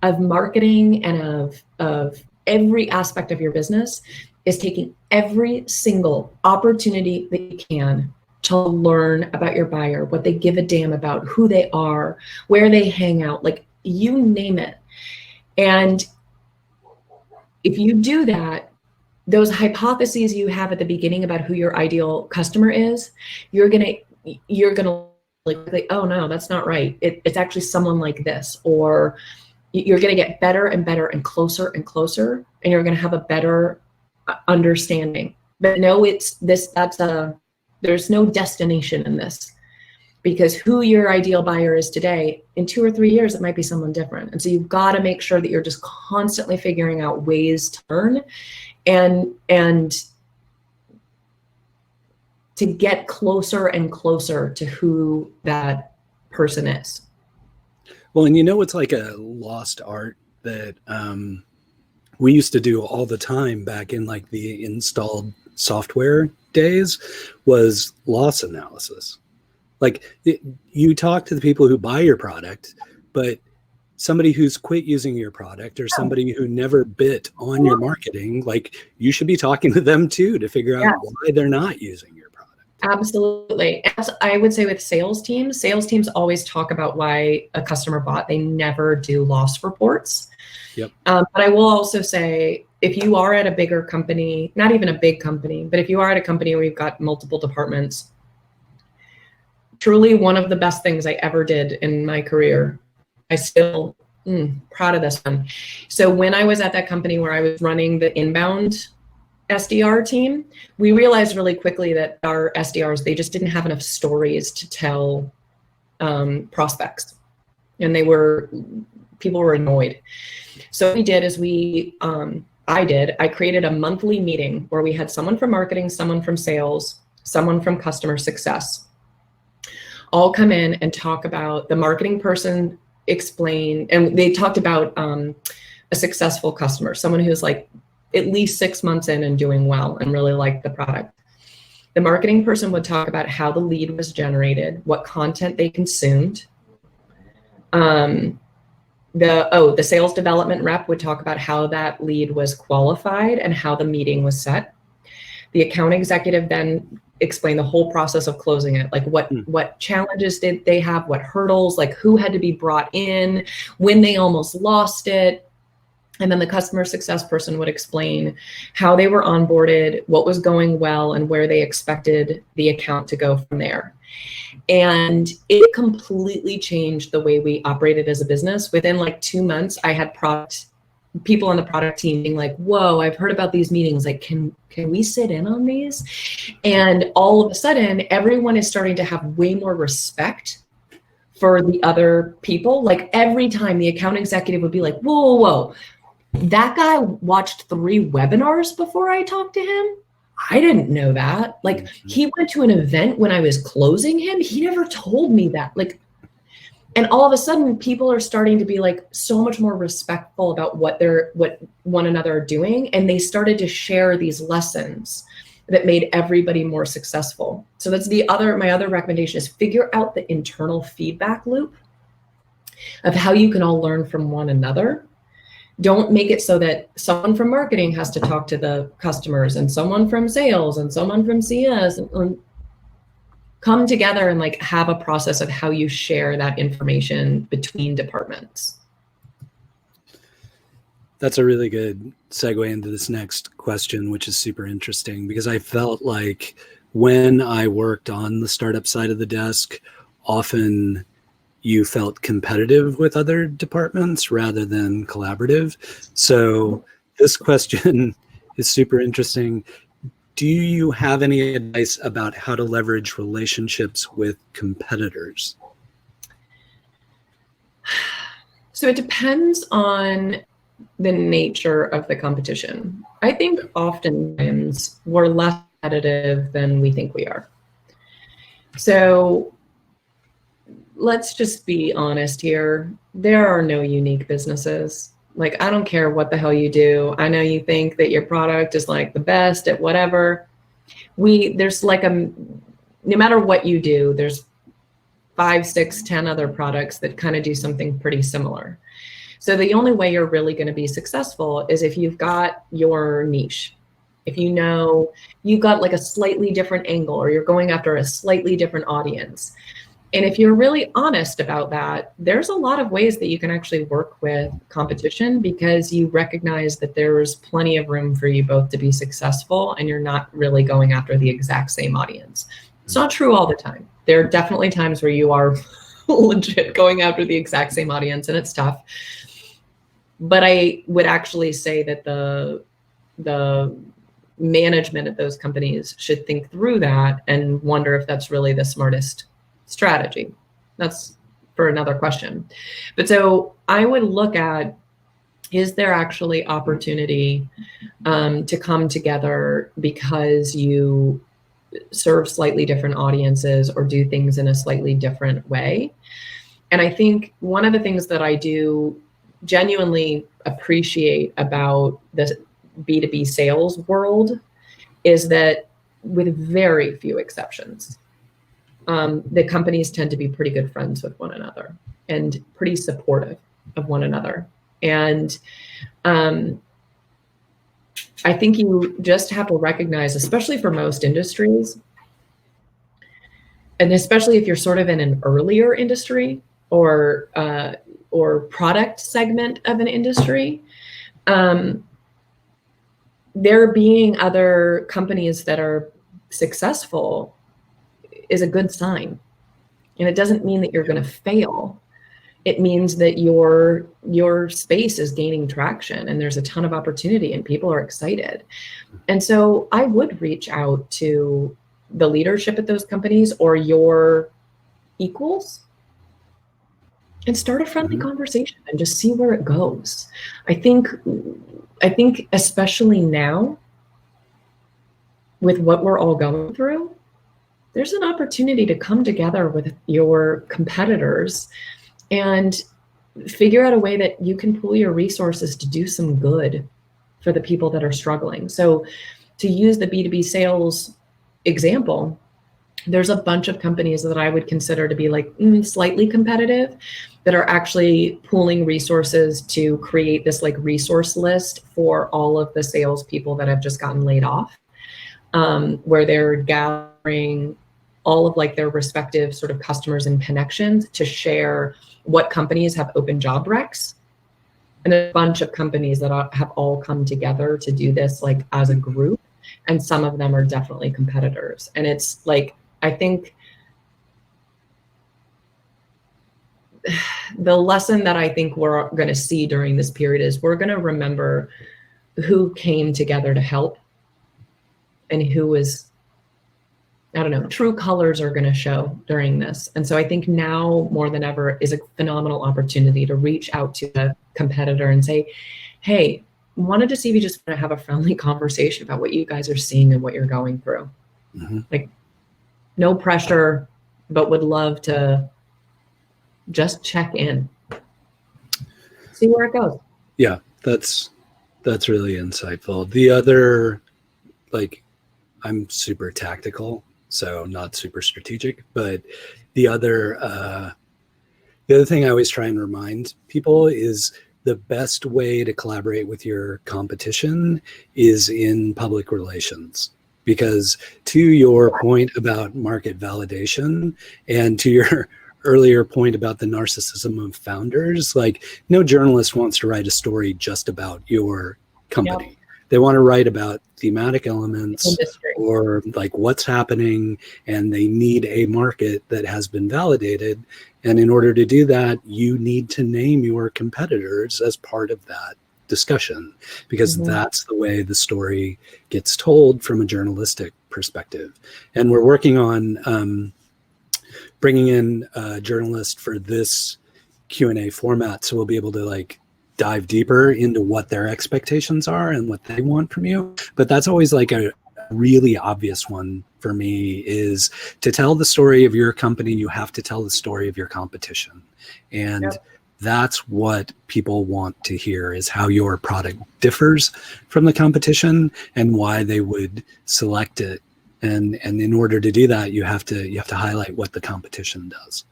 of marketing and of every aspect of your business is taking every single opportunity that you can to learn about your buyer, what they give a damn about, who they are, where they hang out, like you name it. And if you do that, those hypotheses you have at the beginning about who your ideal customer is, you're gonna like, oh no, that's not right. It's actually someone like this, or you're gonna get better and better and closer, and you're gonna have a better understanding. But no, there's no destination in this, because who your ideal buyer is today, in 2 or 3 years, it might be someone different. And so you've got to make sure that you're just constantly figuring out ways to learn and to get closer and closer to who that person is. Well, and it's like a lost art that we used to do all the time back in like the installed software days, was loss analysis. Like you talk to the people who buy your product, but somebody who's quit using your product, or somebody who never bit on your marketing, like you should be talking to them too to figure out why they're not using your product. Absolutely. As I would say with sales teams always talk about why a customer bought. They never do loss reports. Yep. But I will also say, if you are at a bigger company, not even a big company, but if you are at a company where you've got multiple departments, truly one of the best things I ever did in my career, I still proud of this one. So when I was at that company where I was running the inbound SDR team, we realized really quickly that our SDRs, they just didn't have enough stories to tell prospects. And people were annoyed. So what we did is I created a monthly meeting where we had someone from marketing, someone from sales, someone from customer success, all come in and talk about the marketing person, explain, and they talked about a successful customer, someone who's like at least 6 months in and doing well and really liked the product. The marketing person would talk about how the lead was generated, what content they consumed. The sales development rep would talk about how that lead was qualified and how the meeting was set. The account executive then explained the whole process of closing it, like what challenges did they have, what hurdles, like who had to be brought in, when they almost lost it. And then the customer success person would explain how they were onboarded, what was going well, and where they expected the account to go from there. And it completely changed the way we operated as a business. Within like 2 months, I had people on the product team being like, whoa, I've heard about these meetings. Like, can we sit in on these? And all of a sudden, everyone is starting to have way more respect for the other people. Like every time the account executive would be like, whoa, that guy watched 3 webinars before I talked to him. I didn't know that. Like he went to an event when I was closing him. He never told me that. Like, and all of a sudden people are starting to be like so much more respectful about what one another are doing. And they started to share these lessons that made everybody more successful. So that's my other recommendation is figure out the internal feedback loop of how you can all learn from one another. Don't make it so that someone from marketing has to talk to the customers and someone from sales and someone from CS and come together and like have a process of how you share that information between departments. That's a really good segue into this next question, which is super interesting because I felt like when I worked on the startup side of the desk, often you felt competitive with other departments rather than collaborative. So this question is super interesting. Do you have any advice about how to leverage relationships with competitors? So it depends on the nature of the competition. I think oftentimes we're less competitive than we think we are. So let's just be honest here. There are no unique businesses. Like, I don't care what the hell you do. I know you think that your product is like the best at whatever. There's like no matter what you do, there's 5, 6, 10 other products that kind of do something pretty similar. So the only way you're really going to be successful is if you've got your niche. if you know you've got like a slightly different angle or you're going after a slightly different audience. And if you're really honest about that, there's a lot of ways that you can actually work with competition because you recognize that there's plenty of room for you both to be successful and you're not really going after the exact same audience. It's not true all the time. There are definitely times where you are legit going after the exact same audience and it's tough. But I would actually say that the management of those companies should think through that and wonder if that's really the smartest strategy. That's for another question. But so I would look at, is there actually opportunity to come together because you serve slightly different audiences or do things in a slightly different way? And I think one of the things that I do genuinely appreciate about the B2B sales world is that with very few exceptions, the companies tend to be pretty good friends with one another and pretty supportive of one another. And I think you just have to recognize, especially for most industries, and especially if you're sort of in an earlier industry or product segment of an industry, there being other companies that are successful is a good sign. And it doesn't mean that you're going to fail. It means that your space is gaining traction and there's a ton of opportunity and people are excited. And so I would reach out to the leadership at those companies or your equals and start a friendly conversation and just see where it goes. I think especially now with what we're all going through, there's an opportunity to come together with your competitors and figure out a way that you can pool your resources to do some good for the people that are struggling. So to use the B2B sales example, there's a bunch of companies that I would consider to be like slightly competitive that are actually pooling resources to create this like resource list for all of the salespeople that have just gotten laid off, where they're gathering all of like their respective sort of customers and connections to share what companies have open job recs. And a bunch of companies that have all come together to do this like as a group. And some of them are definitely competitors. And it's like, I think the lesson that I think we're going to see during this period is we're going to remember who came together to help and who was, I don't know, true colors are going to show during this. And so I think now more than ever is a phenomenal opportunity to reach out to a competitor and say, hey, wanted to see if you just want to have a friendly conversation about what you guys are seeing and what you're going through. Like no pressure, but would love to just check in, see where it goes. Yeah, that's really insightful. The other, like, I'm super tactical, so not super strategic, but the other thing I always try and remind people is the best way to collaborate with your competition is in public relations. Because to your point about market validation and to your earlier point about the narcissism of founders, like no journalist wants to write a story just about your company. Yep. They want to write about thematic elements industry, or like what's happening, and they need a market that has been validated. And in order to do that, you need to name your competitors as part of that discussion, because that's the way the story gets told from a journalistic perspective. And we're working on bringing in a journalist for this Q&A format, so we'll be able to like dive deeper into what their expectations are and what they want from you. But that's always like a really obvious one for me, is to tell the story of your company, you have to tell the story of your competition. And that's what people want to hear, is how your product differs from the competition and why they would select it. And in order to do that, you have to highlight what the competition does.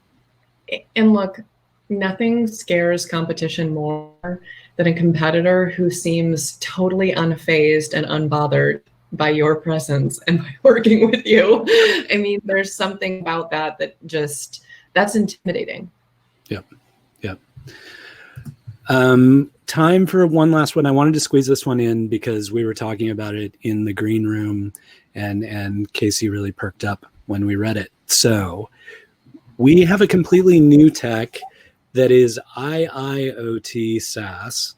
And look, nothing scares competition more than a competitor who seems totally unfazed and unbothered by your presence and by working with you. I mean, there's something about that that's intimidating. Yep. Time for one last one. I wanted to squeeze this one in because we were talking about it in the green room, and Kasey really perked up when we read it. So we have a completely new tech that is IIoT SaaS,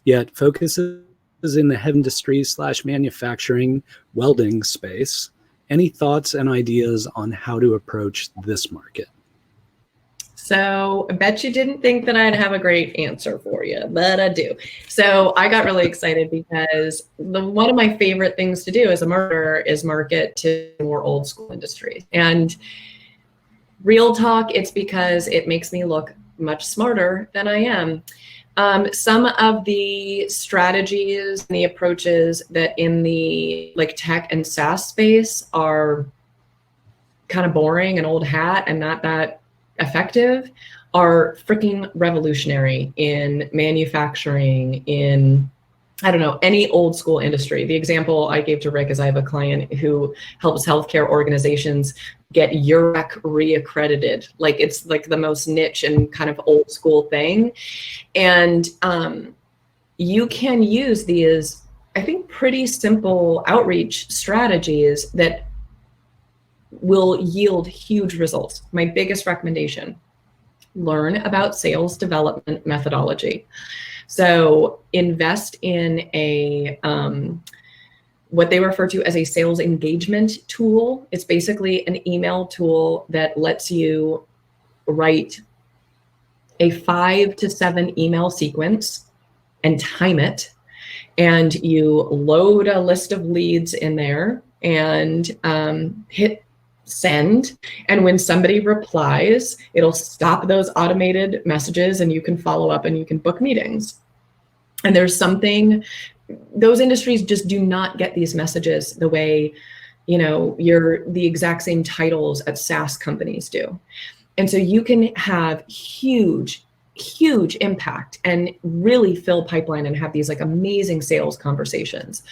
yet focuses in the heavy industry / manufacturing welding space. Any thoughts and ideas on how to approach this market? So I bet you didn't think that I'd have a great answer for you, but I do. So I got really excited because one of my favorite things to do as a marketer is market to more old school industries. And real talk, it's because it makes me look much smarter than I am. Some of the strategies and the approaches that in the like tech and SaaS space are kind of boring and old hat and not that effective are freaking revolutionary in manufacturing, in, I don't know, any old school industry. The example I gave to Rick is I have a client who helps healthcare organizations get UREC reaccredited. Like it's like the most niche and kind of old school thing. And you can use these, I think, pretty simple outreach strategies that will yield huge results. My biggest recommendation, learn about sales development methodology. So invest in a what they refer to as a sales engagement tool. It's basically an email tool that lets you write a 5 to 7 email sequence and time it. And you load a list of leads in there and hit send. And when somebody replies, it'll stop those automated messages and you can follow up and you can book meetings. And there's something, those industries just do not get these messages the way, you're the exact same titles at SaaS companies do. And so you can have huge impact and really fill pipeline and have these like amazing sales conversations.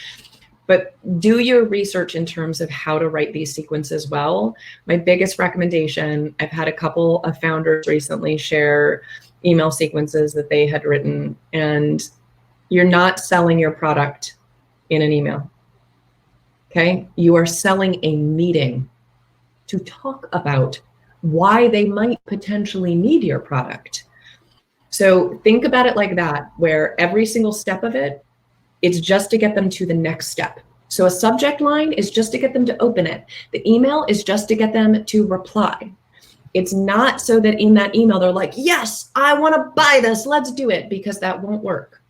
But do your research in terms of how to write these sequences well. My biggest recommendation, I've had a couple of founders recently share email sequences that they had written, and you're not selling your product in an email, okay? You are selling a meeting to talk about why they might potentially need your product. So think about it like that, where every single step of it, it's just to get them to the next step. So a subject line is just to get them to open it. The email is just to get them to reply. It's not so that in that email, they're like, yes, I want to buy this, let's do it, because that won't work.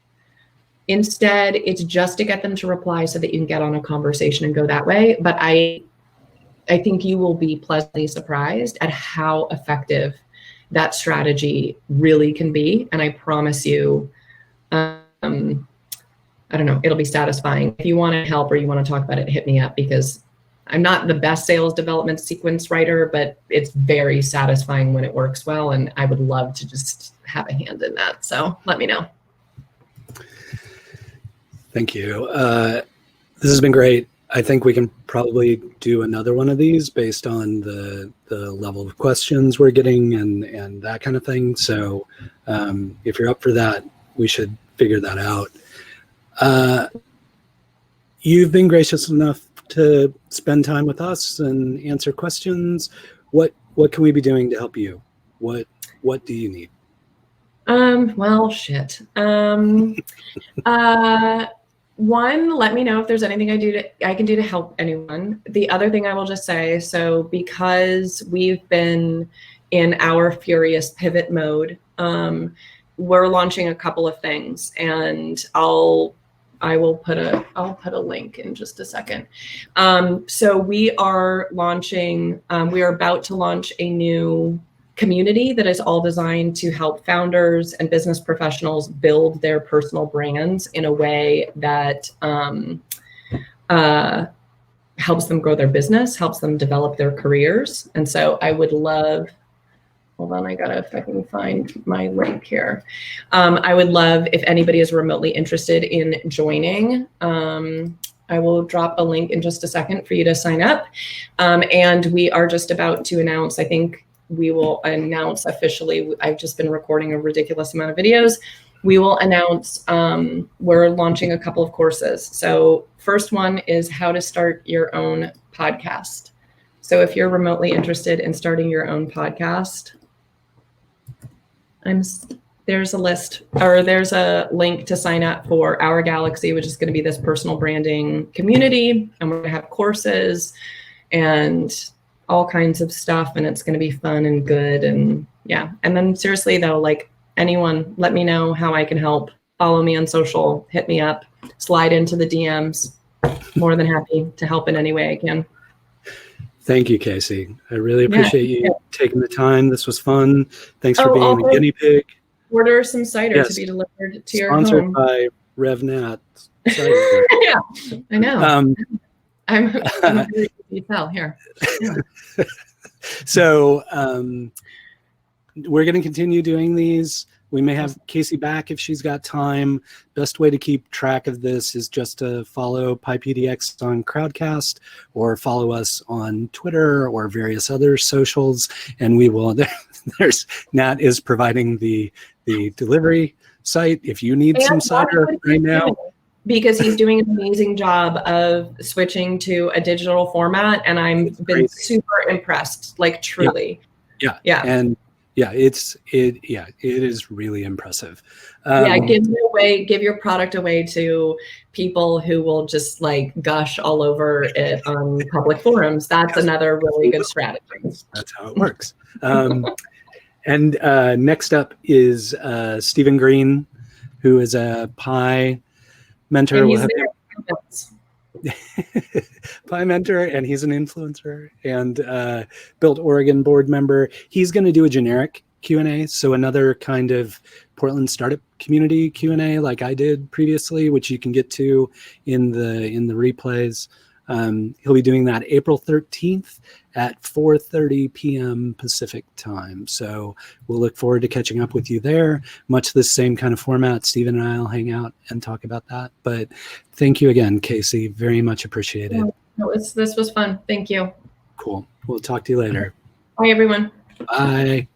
Instead, it's just to get them to reply so that you can get on a conversation and go that way. But I think you will be pleasantly surprised at how effective that strategy really can be. And I promise you, I don't know, it'll be satisfying. If you want to help or you want to talk about it, hit me up, because I'm not the best sales development sequence writer, but it's very satisfying when it works well. And I would love to just have a hand in that. So let me know. Thank you. This has been great. I think we can probably do another one of these based on the level of questions we're getting and that kind of thing. So if you're up for that, we should figure that out. You've been gracious enough to spend time with us and answer questions. What can we be doing to help you? What do you need? Well, shit. One, let me know if there's anything I can do to help anyone. The other thing I will just say, so because we've been in our furious pivot mode, we're launching a couple of things, and I'll put a link in just a second. So we are about to launch a new community that is all designed to help founders and business professionals build their personal brands in a way that helps them grow their business, helps them develop their careers. And so I would love, hold on, I gotta fucking find my link here. I would love if anybody is remotely interested in joining. I will drop a link in just a second for you to sign up. And we are just about to announce, I think we will announce officially, I've just been recording a ridiculous amount of videos. We will announce, we're launching a couple of courses. So first one is how to start your own podcast. So if you're remotely interested in starting your own podcast, there's a list, or there's a link to sign up for Our Galaxy, which is going to be this personal branding community. And we're going to have courses and all kinds of stuff. And it's going to be fun and good. And yeah. And then seriously though, like anyone, let me know how I can help. Follow me on social, hit me up, slide into the DMs. More than happy to help in any way I can. Thank you, Kasey. I really appreciate you taking the time. This was fun. Thanks for being the guinea pig. Order some cider to be delivered to your home. Sponsored by RevNat cider. Yeah, I know. I'm very easy to tell here. Yeah. So we're going to continue doing these. We may have Kasey back if she's got time. Best way to keep track of this is just to follow PyPDX on Crowdcast or follow us on Twitter or various other socials. And we will, there's Nat is providing the delivery site if you need some cider right now. Because he's doing an amazing job of switching to a digital format. And I've been super impressed, like truly. Yeah. And yeah, it is really impressive. Give your product away to people who will just like gush all over it on public forums. That's another really good strategy. That's how it works. And next up is Stephen Green, who is a Pi mentor. Pi mentor, and he's an influencer and Built Oregon board member. He's going to do a generic Q&A, so another kind of Portland startup community Q&A like I did previously, which you can get to in the replays. He'll be doing that April 13th at 4:30 p.m. Pacific time. So we'll look forward to catching up with you there. Much the same kind of format. Stephen and I will hang out and talk about that. But thank you again, Kasey. Very much appreciated. This was fun. Thank you. Cool. We'll talk to you later. Bye, everyone. Bye.